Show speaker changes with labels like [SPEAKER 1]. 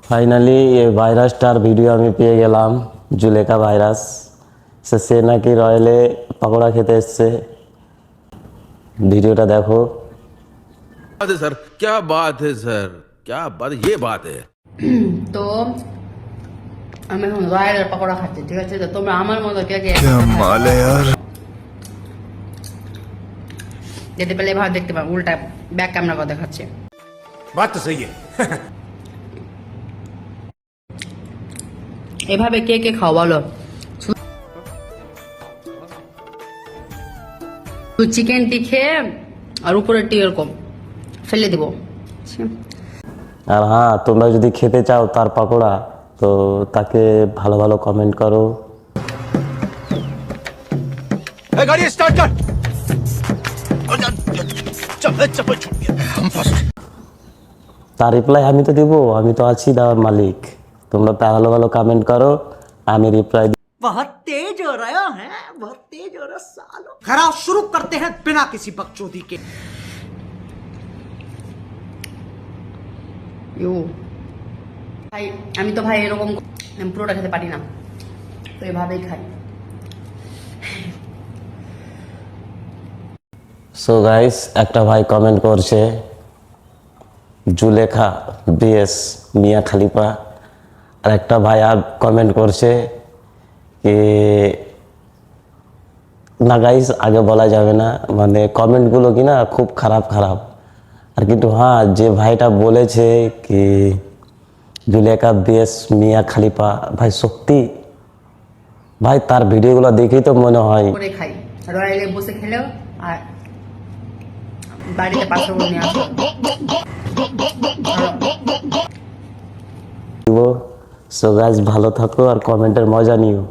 [SPEAKER 1] Finally এই ভাইরাসটার video আমি পেয়ে গেলাম। জুলেখা ভাইরাস। সে নাকি রয়্যালে পকোড়া খেতে এসছে। ভিডিওটা দেখো।
[SPEAKER 2] बात है सर, क्या बात है सर, क्या बात, ये बात है।
[SPEAKER 3] তো আমি এখন রয়্যালের পকোড়া খাচ্ছি, ঠিক আছে? তো তোমরা আমার মতো কে কে
[SPEAKER 4] माल है यार।
[SPEAKER 3] যেতে পেলে এভাবে দেখতে পাবো, উল্টা ব্যাক ক্যামেরা করে দেখাচ্ছে।
[SPEAKER 2] बात तो सही है।
[SPEAKER 3] এভাবে কে কে খাও বলো? চিকেনটি খেয়ে আর উপরেরটি এরকম ফেলে দিব।
[SPEAKER 1] আর হ্যাঁ, তোমরা যদি খেতে চাও তার পকোড়া, তো তাকে ভালো ভালো কমেন্ট করো।
[SPEAKER 2] गाड़ी स्टार्ट कर। चप्पल छूट गया, हम फंस गए।
[SPEAKER 1] তার রিপ্লাই আমি তো দিব, আমি তো আছি দেওয়ার মালিক। তোমরা ভালো ভালো কমেন্ট করো, আমি রিপ্লাই।
[SPEAKER 5] बहुत तेज हो रहा है, बहुत तेज हो रहा सालो। खराब शुरू करते हैं बिना किसी बकचोदी के।
[SPEAKER 3] ইউ ভাই, আমি তো ভাই এরকম আমি পুরোটা খেতে পারি না, তো এভাবেই খাই।
[SPEAKER 1] সো গাইস, একটা ভাই কমেন্ট করছে জুলেখা বিএস মিয়া খালিফা। আর একটা ভাই কমেন্ট করছে কি না গাইস, আগে বলা যাবে না, মানে কমেন্টগুলো কি না খুব খারাপ খারাপ। আর কিন্তু হ্যাঁ, যে ভাইটা বলেছে কি জুলেখা বিএস মিয়া খালিফা, ভাই সত্যি ভাই তার ভিডিওগুলো দেখেই তো মনে হয়
[SPEAKER 3] করে খাই, রয়্যালে বসে খেলেও আর বাড়িতে পাশে নিয়ে আসো।
[SPEAKER 1] সো গাইস, ভালো থাকো আর কমেন্টের মজা নিও।